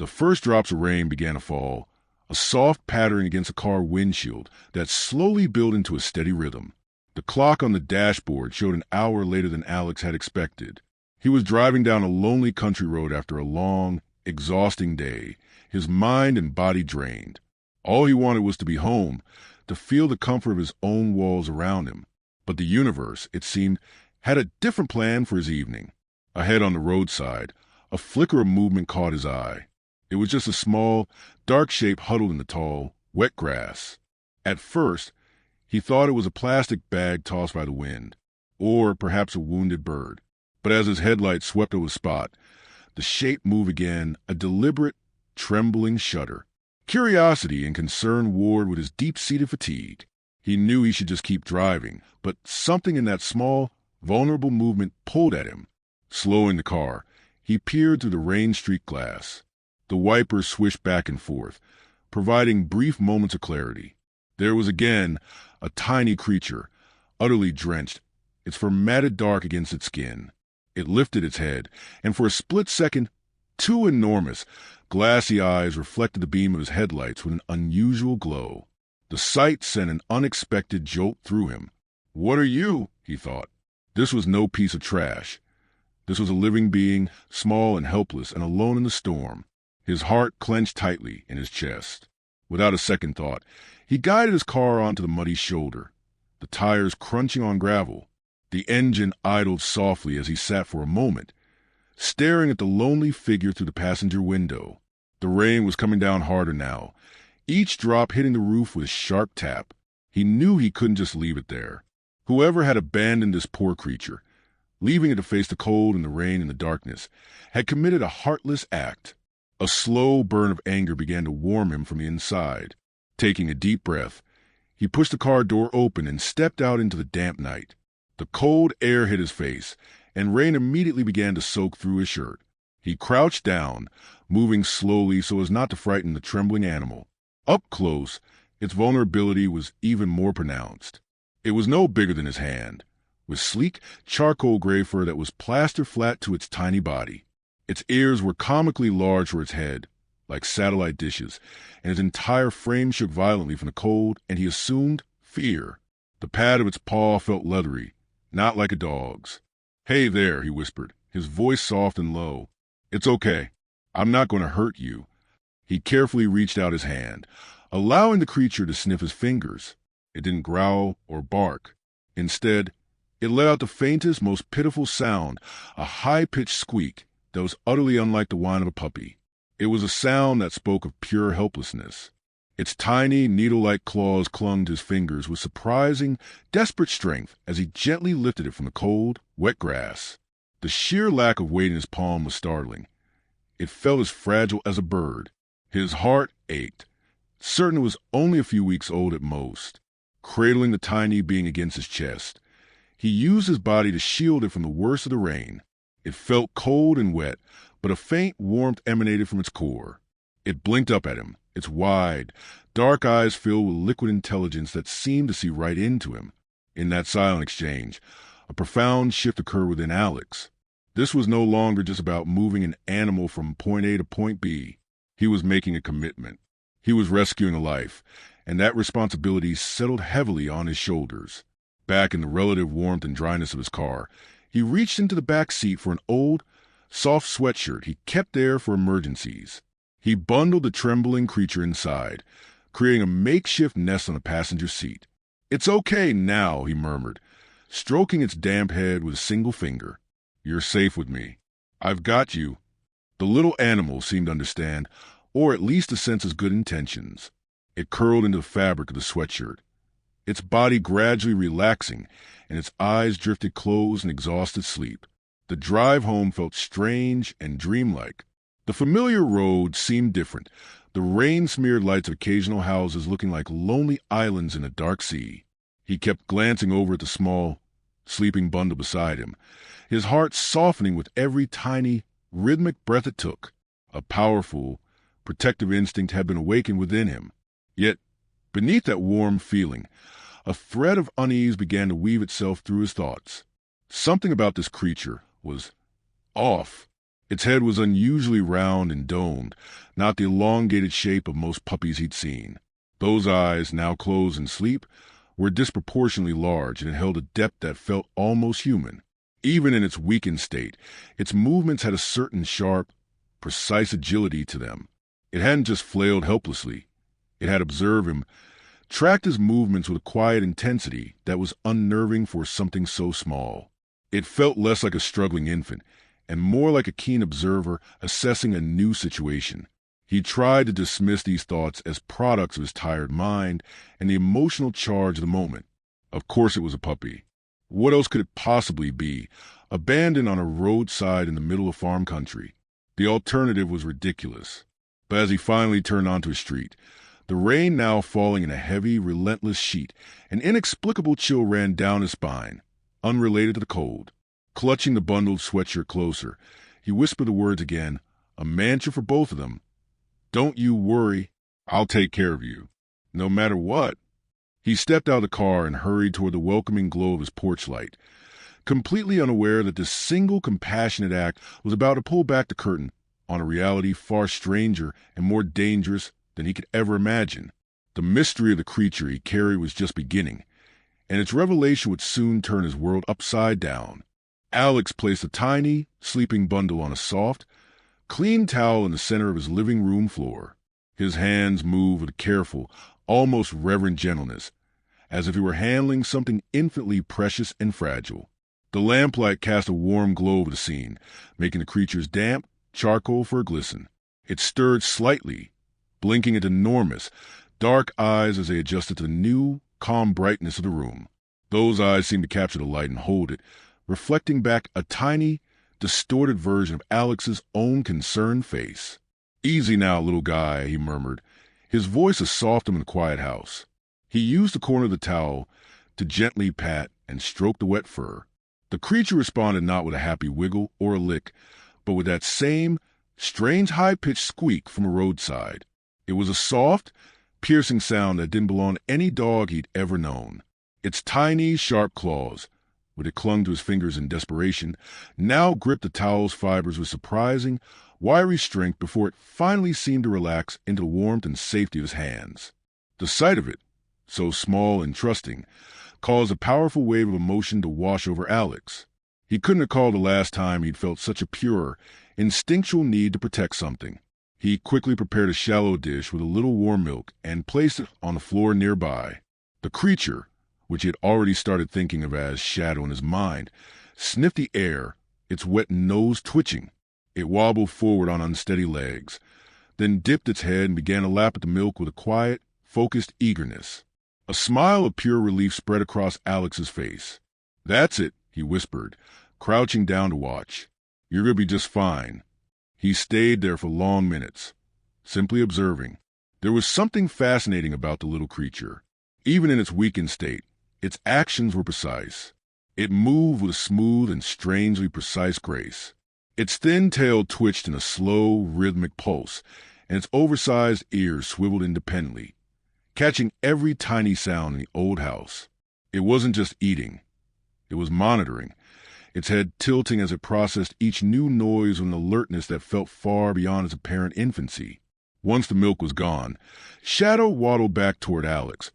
The first drops of rain began to fall, a soft pattering against a car windshield that slowly built into a steady rhythm. The clock on the dashboard showed an hour later than Alex had expected. He was driving down a lonely country road after a long, exhausting day, his mind and body drained. All he wanted was to be home, to feel the comfort of his own walls around him. But the universe, it seemed, had a different plan for his evening. Ahead on the roadside, a flicker of movement caught his eye. It was just a small, dark shape huddled in the tall, wet grass. At first, he thought it was a plastic bag tossed by the wind, or perhaps a wounded bird. But as his headlights swept over the spot, the shape moved again, a deliberate, trembling shudder. Curiosity and concern warred with his deep-seated fatigue. He knew he should just keep driving, but something in that small, vulnerable movement pulled at him. Slowing the car, he peered through the rain-streaked glass. The wipers swished back and forth, providing brief moments of clarity. There was again a tiny creature, utterly drenched, its fur matted dark against its skin. It lifted its head, and for a split second, two enormous, glassy eyes reflected the beam of his headlights with an unusual glow. The sight sent an unexpected jolt through him. "What are you?" he thought. This was no piece of trash. This was a living being, small and helpless and alone in the storm. His heart clenched tightly in his chest. Without a second thought, he guided his car onto the muddy shoulder, the tires crunching on gravel. The engine idled softly as he sat for a moment, staring at the lonely figure through the passenger window. The rain was coming down harder now, each drop hitting the roof with a sharp tap. He knew he couldn't just leave it there. Whoever had abandoned this poor creature, leaving it to face the cold and the rain and the darkness, had committed a heartless act. A slow burn of anger began to warm him from the inside. Taking a deep breath, he pushed the car door open and stepped out into the damp night. The cold air hit his face, and rain immediately began to soak through his shirt. He crouched down, moving slowly so as not to frighten the trembling animal. Up close, its vulnerability was even more pronounced. It was no bigger than his hand, with sleek, charcoal gray fur that was plaster flat to its tiny body. Its ears were comically large for its head, like satellite dishes, and its entire frame shook violently from the cold, and he assumed fear. The pad of its paw felt leathery, not like a dog's. "Hey there," he whispered, his voice soft and low. "It's okay. I'm not going to hurt you." He carefully reached out his hand, allowing the creature to sniff his fingers. It didn't growl or bark. Instead, it let out the faintest, most pitiful sound, a high-pitched squeak that was utterly unlike the whine of a puppy. It was a sound that spoke of pure helplessness. Its tiny, needle-like claws clung to his fingers with surprising, desperate strength as he gently lifted it from the cold, wet grass. The sheer lack of weight in his palm was startling. It felt as fragile as a bird. His heart ached, certain it was only a few weeks old at most. Cradling the tiny being against his chest, he used his body to shield it from the worst of the rain. It felt cold and wet, but a faint warmth emanated from its core. It blinked up at him, its wide, dark eyes filled with liquid intelligence that seemed to see right into him. In that silent exchange, a profound shift occurred within Alex. This was no longer just about moving an animal from point A to point B. He was making a commitment. He was rescuing a life, and that responsibility settled heavily on his shoulders. Back in the relative warmth and dryness of his car, he reached into the back seat for an old, soft sweatshirt he kept there for emergencies. He bundled the trembling creature inside, creating a makeshift nest on the passenger seat. "It's okay now," he murmured, stroking its damp head with a single finger. "You're safe with me. I've got you." The little animal seemed to understand, or at least to sense his good intentions. It curled into the fabric of the sweatshirt, its body gradually relaxing, and its eyes drifted closed in exhausted sleep. The drive home felt strange and dreamlike. The familiar road seemed different, the rain-smeared lights of occasional houses looking like lonely islands in a dark sea. He kept glancing over at the small, sleeping bundle beside him, his heart softening with every tiny, rhythmic breath it took. A powerful, protective instinct had been awakened within him. Yet, beneath that warm feeling, a thread of unease began to weave itself through his thoughts. Something about this creature was off. Its head was unusually round and domed, not the elongated shape of most puppies he'd seen. Those eyes, now closed in sleep, were disproportionately large, and it held a depth that felt almost human. Even in its weakened state, its movements had a certain sharp, precise agility to them. It hadn't just flailed helplessly. It had observed him, tracked his movements with a quiet intensity that was unnerving for something so small. It felt less like a struggling infant, and more like a keen observer assessing a new situation. He tried to dismiss these thoughts as products of his tired mind and the emotional charge of the moment. Of course it was a puppy. What else could it possibly be, abandoned on a roadside in the middle of farm country? The alternative was ridiculous. But as he finally turned onto a street, the rain now falling in a heavy, relentless sheet, an inexplicable chill ran down his spine, unrelated to the cold. Clutching the bundled sweatshirt closer, he whispered the words again, a mantra for both of them. "Don't you worry, I'll take care of you, no matter what." He stepped out of the car and hurried toward the welcoming glow of his porch light, completely unaware that this single compassionate act was about to pull back the curtain on a reality far stranger and more dangerous than he could ever imagine. The mystery of the creature he carried was just beginning, and its revelation would soon turn his world upside down. Alex placed a tiny, sleeping bundle on a soft, clean towel in the center of his living room floor. His hands moved with a careful, almost reverent gentleness, as if he were handling something infinitely precious and fragile. The lamplight cast a warm glow over the scene, making the creature's damp charcoal fur glisten. It stirred slightly, blinking at enormous, dark eyes as they adjusted to the new, calm brightness of the room. Those eyes seemed to capture the light and hold it, reflecting back a tiny, distorted version of Alex's own concerned face. "Easy now, little guy," he murmured, his voice as soft in the quiet house. He used the corner of the towel to gently pat and stroke the wet fur. The creature responded not with a happy wiggle or a lick, but with that same, strange high-pitched squeak from a roadside. It was a soft, piercing sound that didn't belong to any dog he'd ever known. Its tiny, sharp claws, when it clung to his fingers in desperation, now gripped the towel's fibers with surprising, wiry strength before it finally seemed to relax into the warmth and safety of his hands. The sight of it, so small and trusting, caused a powerful wave of emotion to wash over Alex. He couldn't recall the last time he'd felt such a pure, instinctual need to protect something. He quickly prepared a shallow dish with a little warm milk and placed it on the floor nearby. The creature, which he had already started thinking of as shadow in his mind, sniffed the air, its wet nose twitching. It wobbled forward on unsteady legs, then dipped its head and began to lap at the milk with a quiet, focused eagerness. A smile of pure relief spread across Alex's face. "That's it," he whispered, crouching down to watch. "You're going to be just fine." He stayed there for long minutes, simply observing. There was something fascinating about the little creature. Even in its weakened state, its actions were precise. It moved with a smooth and strangely precise grace. Its thin tail twitched in a slow, rhythmic pulse, and its oversized ears swiveled independently, catching every tiny sound in the old house. It wasn't just eating. It was monitoring, its head tilting as it processed each new noise with an alertness that felt far beyond its apparent infancy. Once the milk was gone, Shadow waddled back toward Alex,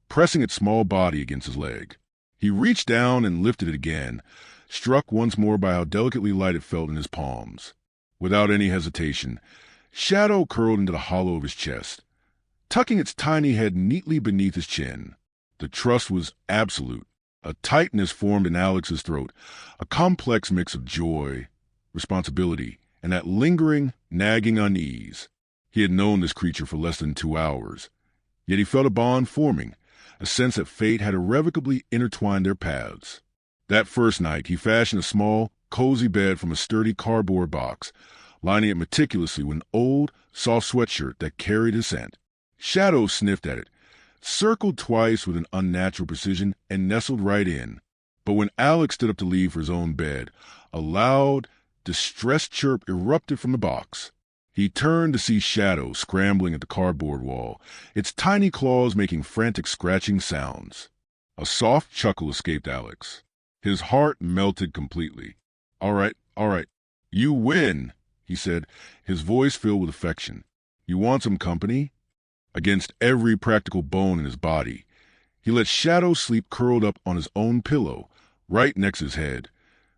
pressing its small body against his leg. He reached down and lifted it again, struck once more by how delicately light it felt in his palms. Without any hesitation, Shadow curled into the hollow of his chest, tucking its tiny head neatly beneath his chin. The trust was absolute. A tightness formed in Alex's throat, a complex mix of joy, responsibility, and that lingering, nagging unease. He had known this creature for less than 2 hours, yet he felt a bond forming, a sense that fate had irrevocably intertwined their paths. That first night, he fashioned a small, cozy bed from a sturdy cardboard box, lining it meticulously with an old, soft sweatshirt that carried his scent. Shadow sniffed at it, circled twice with an unnatural precision, and nestled right in. But when Alex stood up to leave for his own bed, a loud, distressed chirp erupted from the box. He turned to see Shadow scrambling at the cardboard wall, its tiny claws making frantic scratching sounds. A soft chuckle escaped Alex. His heart melted completely. All right, you win," he said, his voice filled with affection. "You want some company?" Against every practical bone in his body, he let Shadow sleep curled up on his own pillow, right next to his head,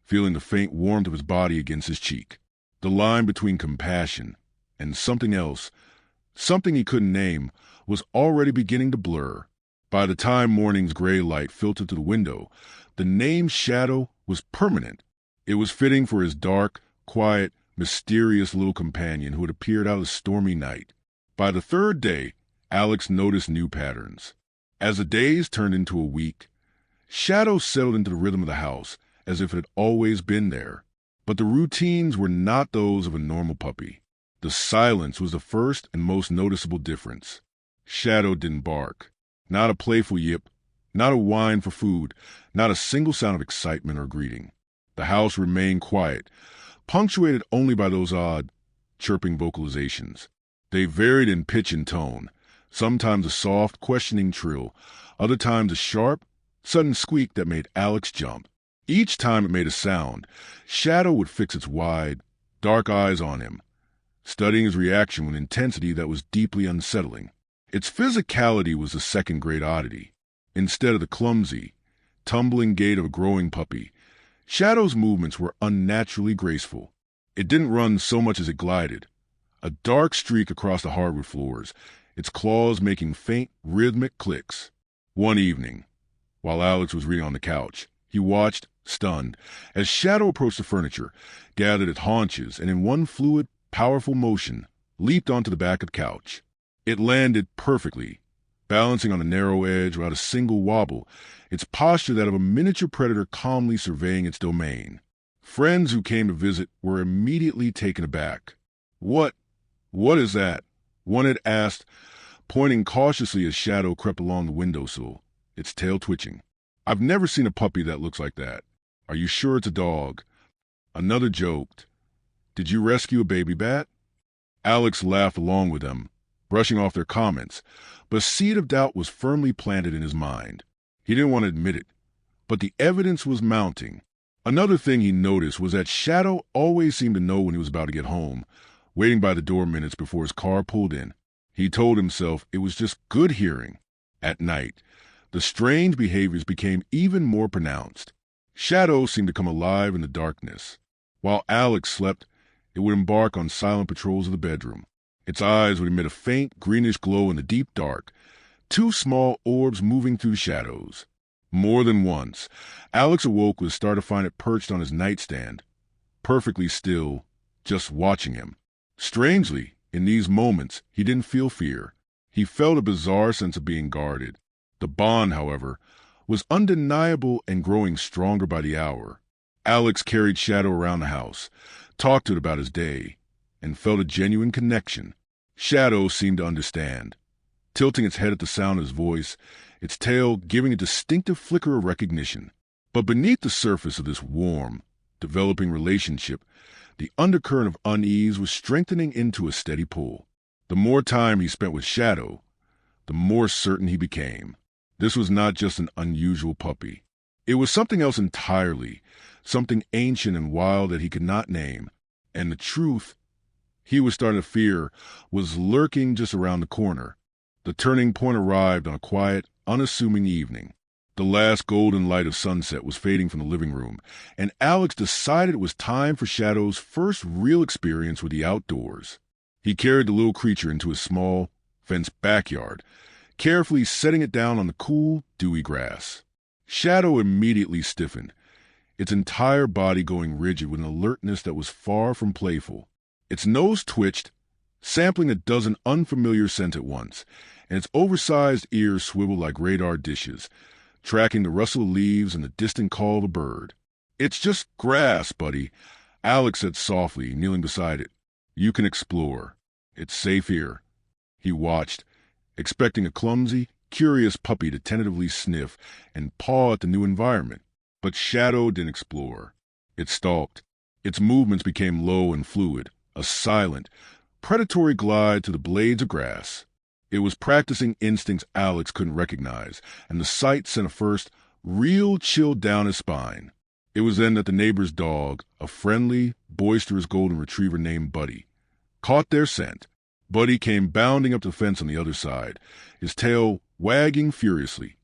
feeling the faint warmth of his body against his cheek. The line between compassion and something else, something he couldn't name, was already beginning to blur. By the time morning's gray light filtered through the window, the name Shadow was permanent. It was fitting for his dark, quiet, mysterious little companion who had appeared out of the stormy night. By the third day, Alex noticed new patterns. As the days turned into a week, Shadow settled into the rhythm of the house as if it had always been there. But the routines were not those of a normal puppy. The silence was the first and most noticeable difference. Shadow didn't bark. Not a playful yip, not a whine for food, not a single sound of excitement or greeting. The house remained quiet, punctuated only by those odd, chirping vocalizations. They varied in pitch and tone, sometimes a soft, questioning trill, other times a sharp, sudden squeak that made Alex jump. Each time it made a sound, Shadow would fix its wide, dark eyes on him, studying his reaction with intensity that was deeply unsettling. Its physicality was the second-grade oddity. Instead of the clumsy, tumbling gait of a growing puppy, Shadow's movements were unnaturally graceful. It didn't run so much as it glided, a dark streak across the hardwood floors, its claws making faint, rhythmic clicks. One evening, while Alex was reading on the couch, he watched, stunned, as Shadow approached the furniture, gathered its haunches, and in one fluid, powerful motion, leaped onto the back of the couch. It landed perfectly, balancing on the narrow edge without a single wobble, its posture that of a miniature predator calmly surveying its domain. Friends who came to visit were immediately taken aback. What is that?" one had asked, pointing cautiously as Shadow crept along the windowsill, its tail twitching. "I've never seen a puppy that looks like that. Are you sure it's a dog?" Another joked, "Did you rescue a baby bat?" Alex laughed along with them, brushing off their comments, but a seed of doubt was firmly planted in his mind. He didn't want to admit it, but the evidence was mounting. Another thing he noticed was that Shadow always seemed to know when he was about to get home, waiting by the door minutes before his car pulled in. He told himself it was just good hearing. At night, the strange behaviors became even more pronounced. Shadow seemed to come alive in the darkness. While Alex slept, it would embark on silent patrols of the bedroom. Its eyes would emit a faint greenish glow in the deep dark, two small orbs moving through the shadows. More than once, Alex awoke with a start to find it perched on his nightstand, perfectly still, just watching him. Strangely, in these moments, he didn't feel fear. He felt a bizarre sense of being guarded. The bond, however, was undeniable and growing stronger by the hour. Alex carried Shadow around the house, talked to it about his day, and felt a genuine connection. Shadow seemed to understand, tilting its head at the sound of his voice, its tail giving a distinctive flicker of recognition. But beneath the surface of this warm, developing relationship, the undercurrent of unease was strengthening into a steady pull. The more time he spent with Shadow, the more certain he became. This was not just an unusual puppy. It was something else entirely, something ancient and wild that he could not name. And the truth, he was starting to fear, was lurking just around the corner. The turning point arrived on a quiet, unassuming evening. The last golden light of sunset was fading from the living room, and Alex decided it was time for Shadow's first real experience with the outdoors. He carried the little creature into his small, fenced backyard, carefully setting it down on the cool, dewy grass. Shadow immediately stiffened, its entire body going rigid with an alertness that was far from playful. Its nose twitched, sampling a dozen unfamiliar scents at once, and its oversized ears swiveled like radar dishes, tracking the rustle of leaves and the distant call of a bird. "It's just grass, buddy," Alex said softly, kneeling beside it. "You can explore. It's safe here." He watched, expecting a clumsy, curious puppy to tentatively sniff and paw at the new environment. But Shadow didn't explore. It stalked. Its movements became low and fluid, a silent, predatory glide to the blades of grass. It was practicing instincts Alex couldn't recognize, and the sight sent a first, real chill down his spine. It was then that the neighbor's dog, a friendly, boisterous golden retriever named Buddy, caught their scent. Buddy came bounding up the fence on the other side, his tail wagging furiously,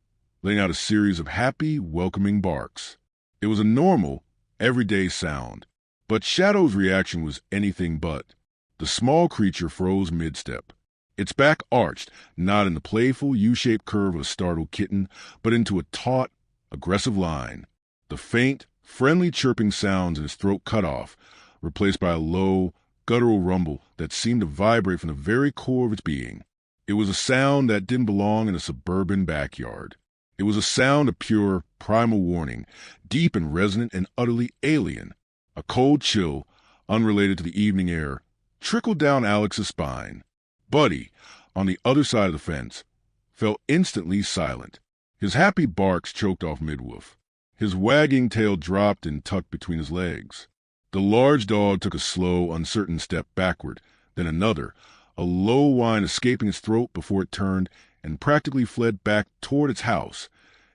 letting out a series of happy, welcoming barks. It was a normal, everyday sound, but Shadow's reaction was anything but. The small creature froze mid-step. Its back arched, not in the playful U-shaped curve of a startled kitten, but into a taut, aggressive line. The faint, friendly chirping sounds in its throat cut off, replaced by a low, guttural rumble that seemed to vibrate from the very core of its being. It was a sound that didn't belong in a suburban backyard. It was a sound of pure, primal warning, deep and resonant and utterly alien. A cold chill, unrelated to the evening air, trickled down Alex's spine. Buddy, on the other side of the fence, fell instantly silent. His happy barks choked off mid-woof. His wagging tail dropped and tucked between his legs. The large dog took a slow, uncertain step backward, then another, a low whine escaping its throat before it turned and practically fled back toward its house,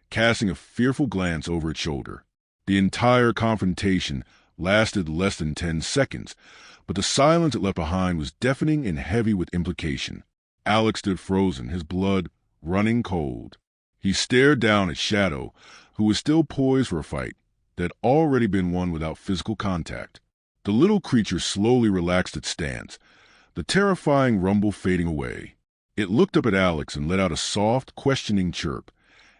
casting a fearful glance over its shoulder. The entire confrontation lasted less than 10 seconds, but the silence it left behind was deafening and heavy with implication. Alex stood frozen, his blood running cold. He stared down at Shadow, who was still poised for a fight that had already been won without physical contact. The little creature slowly relaxed its stance, the terrifying rumble fading away. It looked up at Alex and let out a soft, questioning chirp,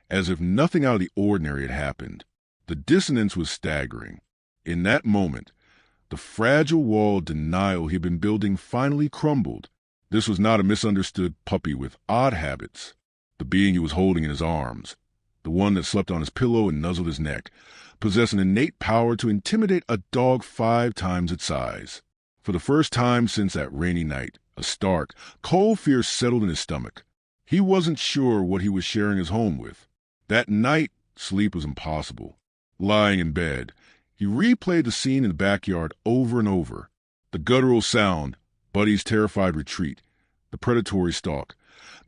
as if nothing out of the ordinary had happened. The dissonance was staggering. In that moment, the fragile wall of denial he had been building finally crumbled. This was not a misunderstood puppy with odd habits. The being he was holding in his arms, the one that slept on his pillow and nuzzled his neck, possessed an innate power to intimidate a dog 5 times its size. For the first time since that rainy night, a stark, cold fear settled in his stomach. He wasn't sure what he was sharing his home with. That night, sleep was impossible. Lying in bed, he replayed the scene in the backyard over and over. The guttural sound, Buddy's terrified retreat, the predatory stalk.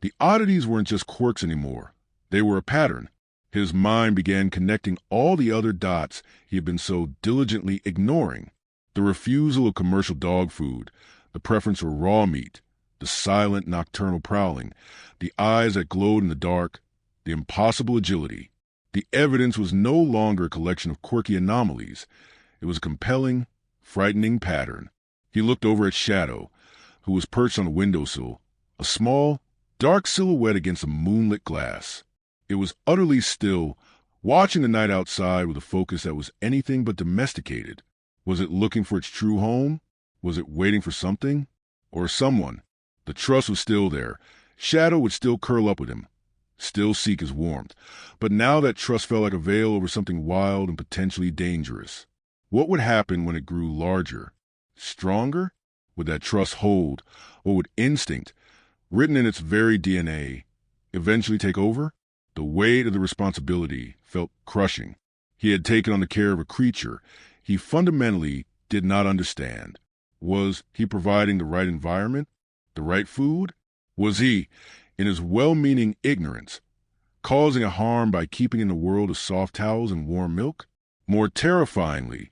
The oddities weren't just quirks anymore. They were a pattern. His mind began connecting all the other dots he had been so diligently ignoring. The refusal of commercial dog food, the preference for raw meat, the silent nocturnal prowling, the eyes that glowed in the dark, the impossible agility. The evidence was no longer a collection of quirky anomalies. It was a compelling, frightening pattern. He looked over at Shadow, who was perched on a windowsill, a small, dark silhouette against the moonlit glass. It was utterly still, watching the night outside with a focus that was anything but domesticated. Was it looking for its true home? Was it waiting for something? Or someone? The trust was still there. Shadow would still curl up with him, still seek his warmth. But now that trust felt like a veil over something wild and potentially dangerous. What would happen when it grew larger? Stronger? Would that trust hold? Or would instinct, written in its very DNA, eventually take over? The weight of the responsibility felt crushing. He had taken on the care of a creature he fundamentally did not understand. Was he providing the right environment? The right food? Was he, in his well-meaning ignorance, causing a harm by keeping in the world of soft towels and warm milk? More terrifyingly,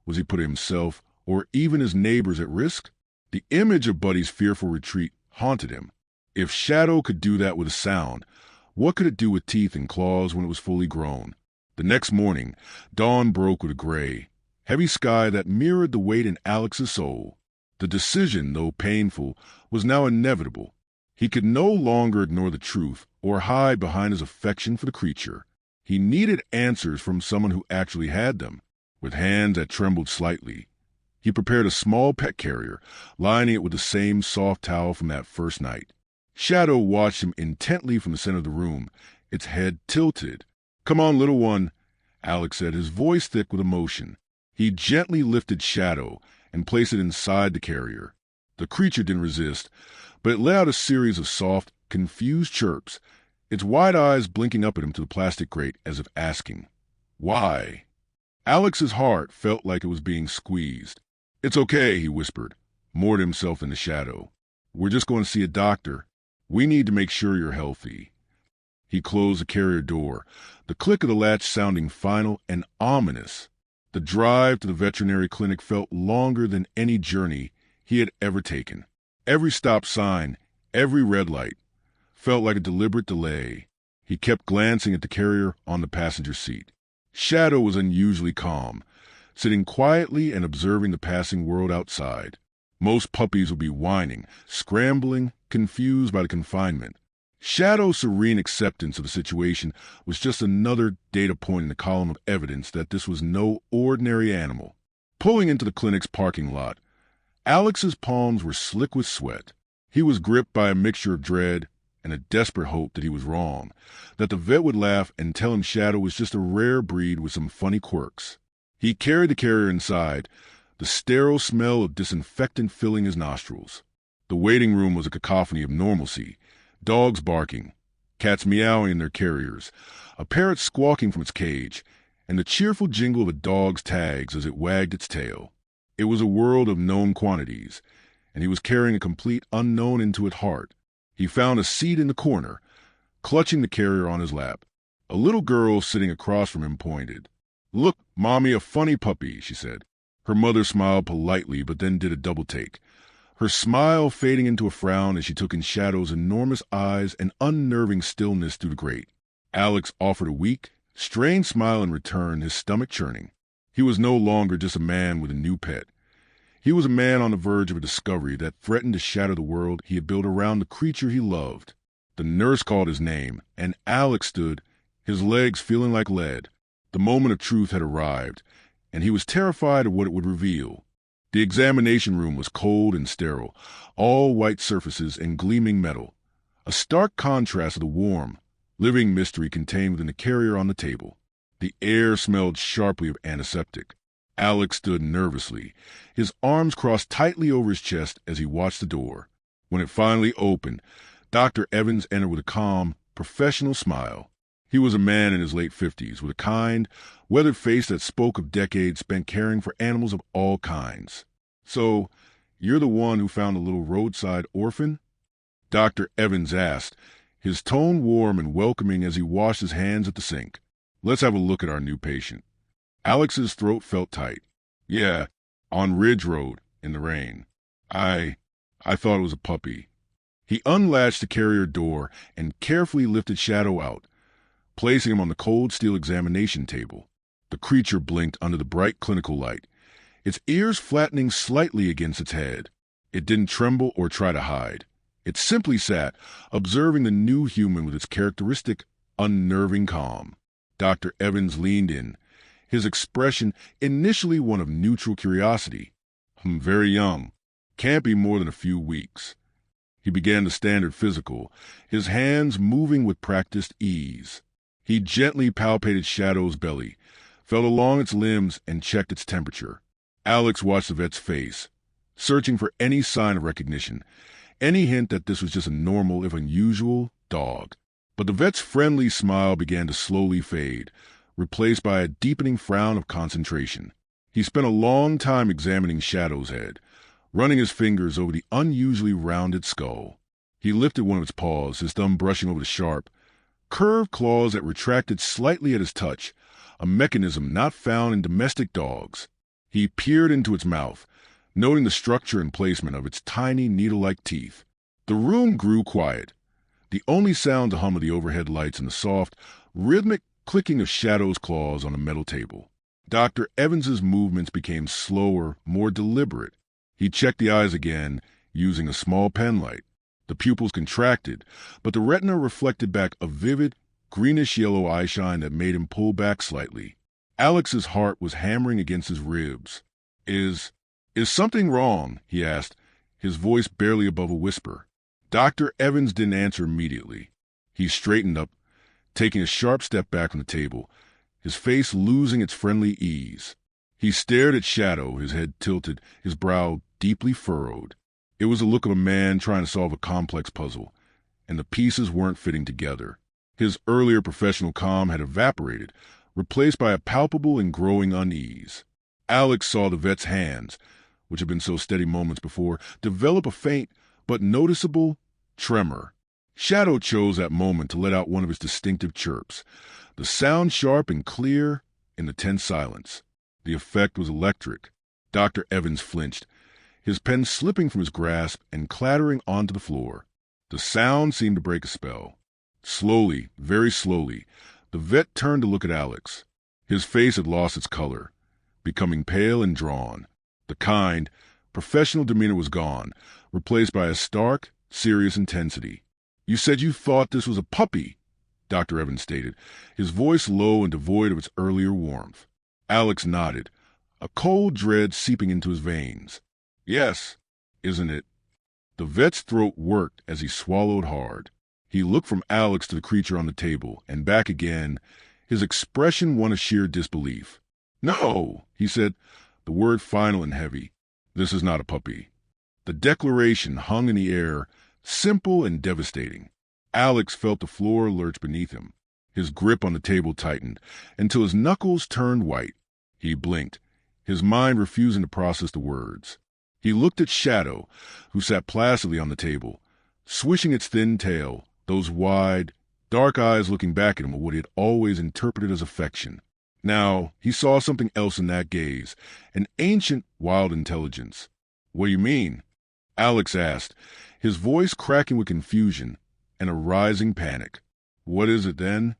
was he putting himself or even his neighbors at risk? The image of Buddy's fearful retreat haunted him. If Shadow could do that with a sound, what could it do with teeth and claws when it was fully grown? The next morning, dawn broke with a gray, heavy sky that mirrored the weight in Alex's soul. The decision, though painful, was now inevitable. He could no longer ignore the truth or hide behind his affection for the creature. He needed answers from someone who actually had them. With hands that trembled slightly, he prepared a small pet carrier, lining it with the same soft towel from that first night. Shadow watched him intently from the center of the room, its head tilted. "Come on, little one," Alex said, his voice thick with emotion. He gently lifted Shadow and placed it inside the carrier. The creature didn't resist, but it let out a series of soft, confused chirps, its wide eyes blinking up at him to the plastic grate as if asking, "Why?" Alex's heart felt like it was being squeezed. "It's okay," he whispered, more to himself than to Shadow. "We're just going to see a doctor. We need to make sure you're healthy." He closed the carrier door, the click of the latch sounding final and ominous. The drive to the veterinary clinic felt longer than any journey he had ever taken. Every stop sign, every red light, felt like a deliberate delay. He kept glancing at the carrier on the passenger seat. Shadow was unusually calm, sitting quietly and observing the passing world outside. Most puppies would be whining, scrambling, confused by the confinement. Shadow's serene acceptance of the situation was just another data point in the column of evidence that this was no ordinary animal. Pulling into the clinic's parking lot, Alex's palms were slick with sweat. He was gripped by a mixture of dread and a desperate hope that he was wrong, that the vet would laugh and tell him Shadow was just a rare breed with some funny quirks. He carried the carrier inside, the sterile smell of disinfectant filling his nostrils. The waiting room was a cacophony of normalcy. Dogs barking, cats meowing in their carriers, a parrot squawking from its cage, and the cheerful jingle of a dog's tags as it wagged its tail. It was a world of known quantities, and he was carrying a complete unknown into its heart. He found a seat in the corner, clutching the carrier on his lap. A little girl sitting across from him pointed. "Look, Mommy, a funny puppy," she said. Her mother smiled politely, but then did a double take, her smile fading into a frown as she took in Shadow's enormous eyes and unnerving stillness through the grate. Alex offered a weak, strained smile in return, his stomach churning. He was no longer just a man with a new pet. He was a man on the verge of a discovery that threatened to shatter the world he had built around the creature he loved. The nurse called his name, and Alex stood, his legs feeling like lead. The moment of truth had arrived, and he was terrified of what it would reveal. The examination room was cold and sterile, all white surfaces and gleaming metal, a stark contrast to the warm, living mystery contained within the carrier on the table. The air smelled sharply of antiseptic. Alex stood nervously, his arms crossed tightly over his chest as he watched the door. When it finally opened, Dr. Evans entered with a calm, professional smile. He was a man in his late 50s, with a kind, weathered face that spoke of decades spent caring for animals of all kinds. "So, you're the one who found the little roadside orphan?" Dr. Evans asked, his tone warm and welcoming as he washed his hands at the sink. "Let's have a look at our new patient." Alex's throat felt tight. "Yeah, on Ridge Road, in the rain. I thought it was a puppy." He unlatched the carrier door and carefully lifted Shadow out, placing him on the cold steel examination table. The creature blinked under the bright clinical light, its ears flattening slightly against its head. It didn't tremble or try to hide. It simply sat, observing the new human with its characteristic, unnerving calm. Dr. Evans leaned in, his expression initially one of neutral curiosity. "Very young. Can't be more than a few weeks." He began the standard physical, his hands moving with practiced ease. He gently palpated Shadow's belly, felt along its limbs, and checked its temperature. Alex watched the vet's face, searching for any sign of recognition, any hint that this was just a normal, if unusual, dog. But the vet's friendly smile began to slowly fade, replaced by a deepening frown of concentration. He spent a long time examining Shadow's head, running his fingers over the unusually rounded skull. He lifted one of its paws, his thumb brushing over the sharp, curved claws that retracted slightly at his touch, a mechanism not found in domestic dogs. He peered into its mouth, noting the structure and placement of its tiny needle-like teeth. The room grew quiet, the only sound the hum of the overhead lights and the soft, rhythmic clicking of Shadow's claws on a metal table. Dr. Evans's movements became slower, more deliberate. He checked the eyes again, using a small penlight. The pupils contracted, but the retina reflected back a vivid, greenish-yellow eyeshine that made him pull back slightly. Alex's heart was hammering against his ribs. Is something wrong?" he asked, his voice barely above a whisper. Dr. Evans didn't answer immediately. He straightened up, taking a sharp step back from the table, his face losing its friendly ease. He stared at Shadow, his head tilted, his brow deeply furrowed. It was the look of a man trying to solve a complex puzzle, and the pieces weren't fitting together. His earlier professional calm had evaporated, replaced by a palpable and growing unease. Alex saw the vet's hands, which had been so steady moments before, develop a faint but noticeable tremor. Shadow chose that moment to let out one of his distinctive chirps, the sound sharp and clear in the tense silence. The effect was electric. Dr. Evans flinched, his pen slipping from his grasp and clattering onto the floor. The sound seemed to break a spell. Slowly, very slowly, the vet turned to look at Alex. His face had lost its color, becoming pale and drawn. The kind, professional demeanor was gone, replaced by a stark, serious intensity. "You said you thought this was a puppy," Dr. Evans stated, his voice low and devoid of its earlier warmth. Alex nodded, a cold dread seeping into his veins. "Yes, isn't it?" The vet's throat worked as he swallowed hard. He looked from Alex to the creature on the table and back again, his expression one of sheer disbelief. "No," he said, the word final and heavy. "This is not a puppy." The declaration hung in the air, simple and devastating. Alex felt the floor lurch beneath him. His grip on the table tightened until his knuckles turned white. He blinked, his mind refusing to process the words. He looked at Shadow, who sat placidly on the table, swishing its thin tail, those wide, dark eyes looking back at him with what he had always interpreted as affection. Now, he saw something else in that gaze, an ancient, wild intelligence. "What do you mean?" Alex asked, his voice cracking with confusion and a rising panic. "What is it, then?"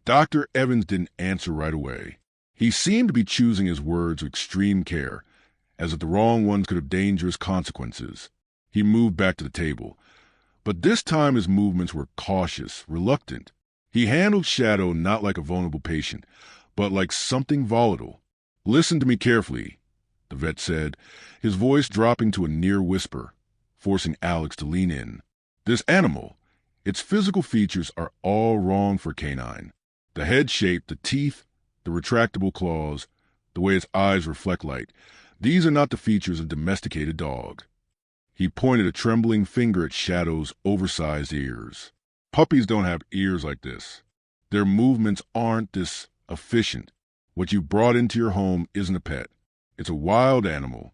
Dr. Evans didn't answer right away. He seemed to be choosing his words with extreme care, as if the wrong ones could have dangerous consequences. He moved back to the table, but this time his movements were cautious, reluctant. He handled Shadow not like a vulnerable patient, but like something volatile. "Listen to me carefully," the vet said, his voice dropping to a near whisper, forcing Alex to lean in. "This animal, its physical features are all wrong for canine. The head shape, the teeth, the retractable claws, the way its eyes reflect light, these are not the features of a domesticated dog." He pointed a trembling finger at Shadow's oversized ears. "Puppies don't have ears like this. Their movements aren't this efficient. What you brought into your home isn't a pet. It's a wild animal."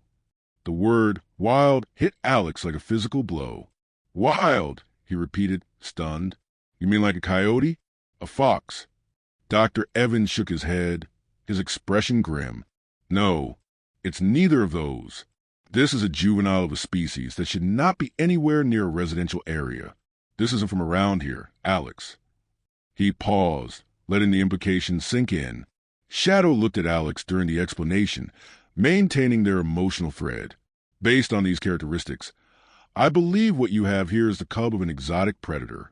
The word wild hit Alex like a physical blow. "Wild," he repeated, stunned. "You mean like a coyote? A fox?" Dr. Evans shook his head, his expression grim. "No, it's neither of those. This is a juvenile of a species that should not be anywhere near a residential area. This isn't from around here, Alex." He paused, letting the implication sink in. Shadow looked at Alex during the explanation, maintaining their emotional thread. "Based on these characteristics, I believe what you have here is the cub of an exotic predator."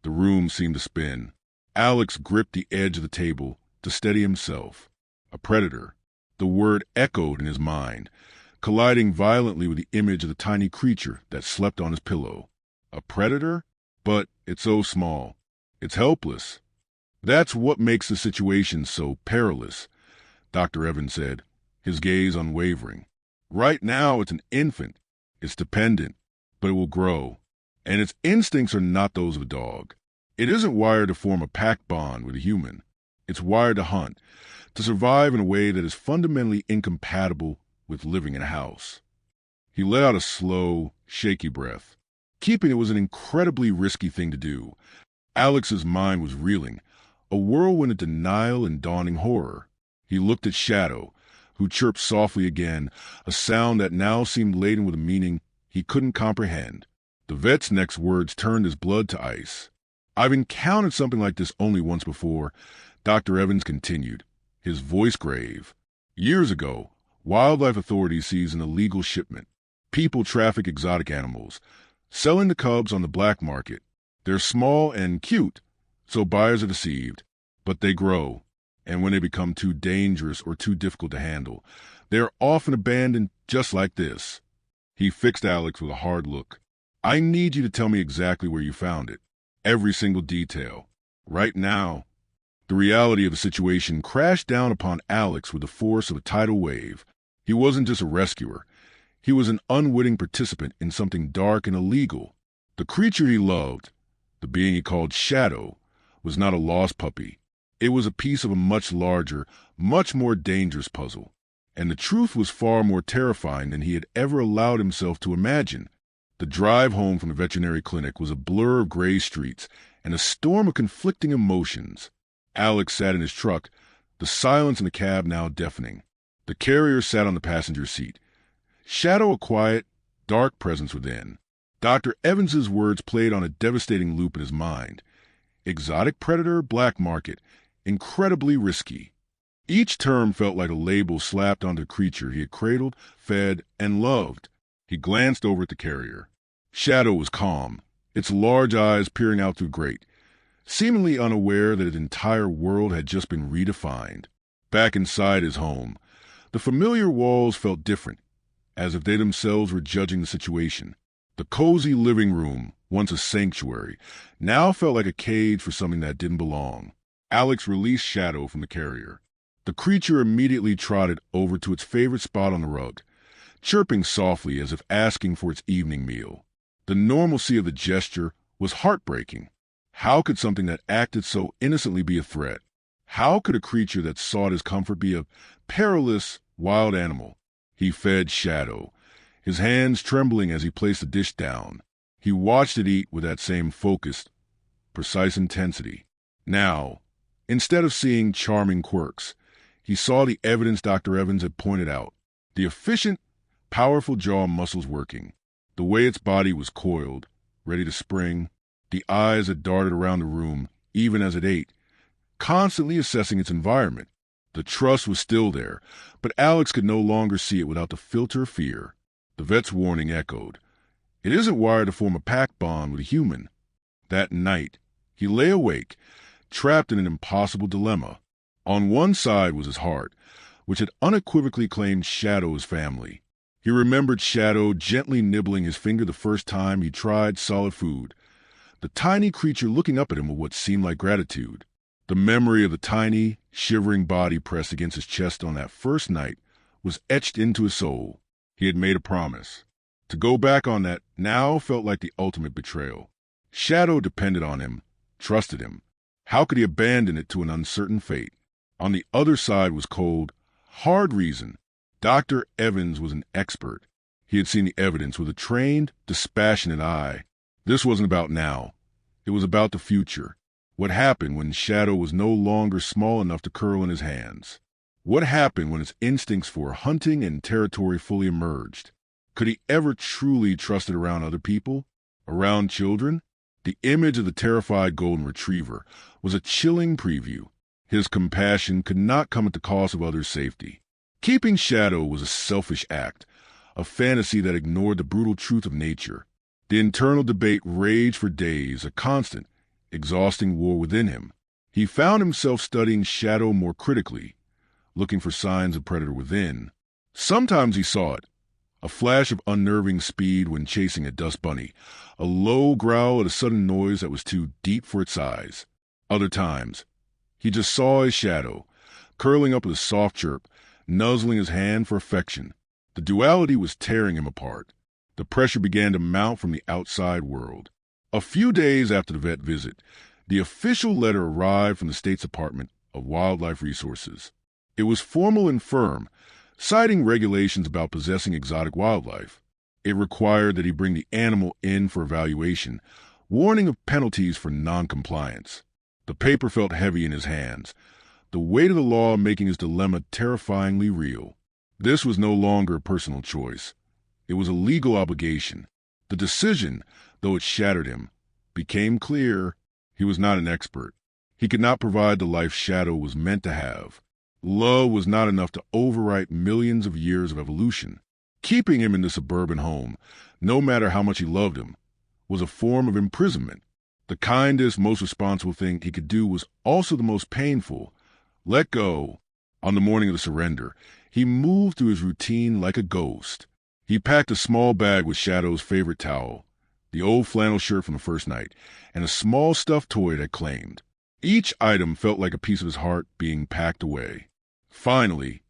The room seemed to spin. Alex gripped the edge of the table to steady himself. A predator. The word echoed in his mind, colliding violently with the image of the tiny creature that slept on his pillow. A predator? But it's so small. It's helpless. "That's what makes the situation so perilous," Dr. Evans said, his gaze unwavering. "Right now it's an infant. It's dependent, but it will grow. And its instincts are not those of a dog. It isn't wired to form a pack bond with a human. It's wired to hunt, to survive in a way that is fundamentally incompatible with living in a house." He let out a slow, shaky breath. Keeping it was an incredibly risky thing to do. Alex's mind was reeling, a whirlwind of denial and dawning horror. He looked at Shadow, who chirped softly again, a sound that now seemed laden with a meaning he couldn't comprehend. The vet's next words turned his blood to ice. "I've encountered something like this only once before," Dr. Evans continued, his voice grave. "Years ago, wildlife authorities seized an illegal shipment. People traffic exotic animals, selling the cubs on the black market. They're small and cute, so buyers are deceived. But they grow, and when they become too dangerous or too difficult to handle, they are often abandoned just like this." He fixed Alex with a hard look. "I need you to tell me exactly where you found it. Every single detail. Right now." The reality of the situation crashed down upon Alex with the force of a tidal wave. He wasn't just a rescuer. He was an unwitting participant in something dark and illegal. The creature he loved, the being he called Shadow, was not a lost puppy. It was a piece of a much larger, much more dangerous puzzle. And the truth was far more terrifying than he had ever allowed himself to imagine. The drive home from the veterinary clinic was a blur of gray streets and a storm of conflicting emotions. Alex sat in his truck, the silence in the cab now deafening. The carrier sat on the passenger seat. Shadow a quiet, dark presence within. Dr. Evans's words played on a devastating loop in his mind. Exotic predator, black market, incredibly risky. Each term felt like a label slapped onto a creature he had cradled, fed, and loved. He glanced over at the carrier. Shadow was calm, its large eyes peering out through grate, seemingly unaware that its entire world had just been redefined. Back inside his home, the familiar walls felt different, as if they themselves were judging the situation. The cozy living room, once a sanctuary, now felt like a cage for something that didn't belong. Alex released Shadow from the carrier. The creature immediately trotted over to its favorite spot on the rug, chirping softly as if asking for its evening meal. The normalcy of the gesture was heartbreaking. How could something that acted so innocently be a threat? How could a creature that sought his comfort be a perilous, wild animal? He fed Shadow, his hands trembling as he placed the dish down. He watched it eat with that same focused, precise intensity. Now, instead of seeing charming quirks, he saw the evidence Dr. Evans had pointed out. The efficient, powerful jaw muscles working, the way its body was coiled, ready to spring, the eyes that darted around the room, even as it ate, constantly assessing its environment. The trust was still there, but Alex could no longer see it without the filter of fear. The vet's warning echoed. It isn't wired to form a pack bond with a human. That night, he lay awake, trapped in an impossible dilemma. On one side was his heart, which had unequivocally claimed Shadow's family. He remembered Shadow gently nibbling his finger the first time he tried solid food, the tiny creature looking up at him with what seemed like gratitude. The memory of the tiny, shivering body pressed against his chest on that first night was etched into his soul. He had made a promise. To go back on that now felt like the ultimate betrayal. Shadow depended on him, trusted him. How could he abandon it to an uncertain fate? On the other side was cold, hard reason. Dr. Evans was an expert. He had seen the evidence with a trained, dispassionate eye. This wasn't about now. It was about the future. What happened when Shadow was no longer small enough to curl in his hands? What happened when his instincts for hunting and territory fully emerged? Could he ever truly trust it around other people? Around children? The image of the terrified golden retriever was a chilling preview. His compassion could not come at the cost of others' safety. Keeping Shadow was a selfish act, a fantasy that ignored the brutal truth of nature. The internal debate raged for days, a constant, exhausting war within him. He found himself studying Shadow more critically, looking for signs of predator within. Sometimes he saw it, a flash of unnerving speed when chasing a dust bunny, a low growl at a sudden noise that was too deep for its size. Other times, he just saw his Shadow, curling up with a soft chirp, nuzzling his hand for affection. The duality was tearing him apart. The pressure began to mount from the outside world. A few days after the vet visit, the official letter arrived from the state's Department of Wildlife Resources. It was formal and firm, citing regulations about possessing exotic wildlife. It required that he bring the animal in for evaluation, warning of penalties for noncompliance. The paper felt heavy in his hands, the weight of the law making his dilemma terrifyingly real. This was no longer a personal choice. It was a legal obligation. The decision, though it shattered him, became clear. He was not an expert. He could not provide the life Shadow was meant to have. Love was not enough to overwrite millions of years of evolution. Keeping him in the suburban home, no matter how much he loved him, was a form of imprisonment. The kindest, most responsible thing he could do was also the most painful. Let go. On the morning of the surrender, he moved through his routine like a ghost. He packed a small bag with Shadow's favorite towel, the old flannel shirt from the first night, and a small stuffed toy that claimed. Each item felt like a piece of his heart being packed away. Finally,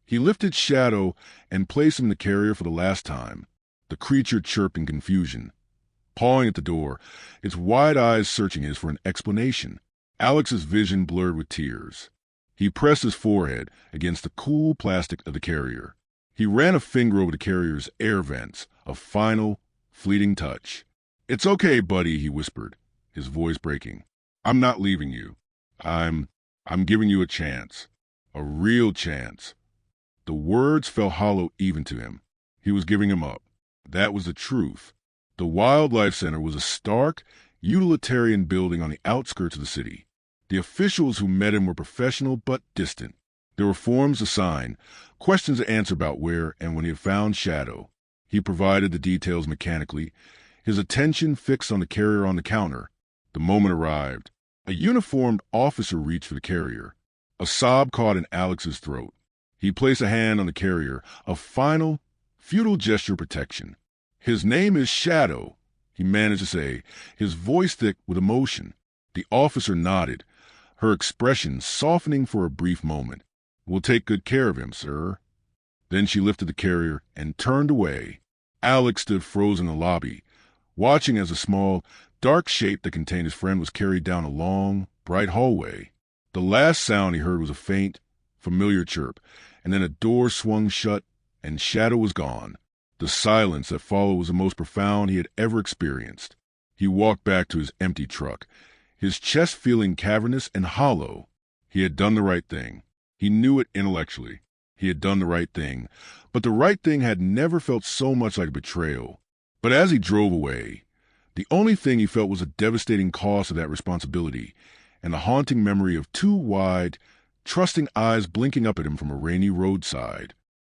he lifted Shadow and placed him in the carrier for the last time. The creature chirped in confusion, pawing at the door, its wide eyes searching his for an explanation. Alex's vision blurred with tears. He pressed his forehead against the cool plastic of the carrier. He ran a finger over the carrier's air vents, a final, fleeting touch. "It's okay, buddy," he whispered, his voice breaking. "I'm not leaving you. I'm giving you a chance. A real chance." The words fell hollow even to him. He was giving him up. That was the truth. The Wildlife Center was a stark, utilitarian building on the outskirts of the city. The officials who met him were professional but distant. There were forms to sign, questions to answer about where and when he had found Shadow. He provided the details mechanically, his attention fixed on the carrier on the counter. The moment arrived. A uniformed officer reached for the carrier. A sob caught in Alex's throat. He placed a hand on the carrier, a final, futile gesture of protection. "His name is Shadow," he managed to say, his voice thick with emotion. The officer nodded, her expression softening for a brief moment. "We'll take good care of him, sir." Then she lifted the carrier and turned away. Alex stood frozen in the lobby, watching as a small, dark shape that contained his friend was carried down a long, bright hallway. The last sound he heard was a faint, familiar chirp, and then a door swung shut and Shadow was gone. The silence that followed was the most profound he had ever experienced. He walked back to his empty truck, his chest feeling cavernous and hollow. He had done the right thing. He knew it intellectually. He had done the right thing, but the right thing had never felt so much like a betrayal. But as he drove away, the only thing he felt was a devastating cost of that responsibility and the haunting memory of two wide, trusting eyes blinking up at him from a rainy roadside.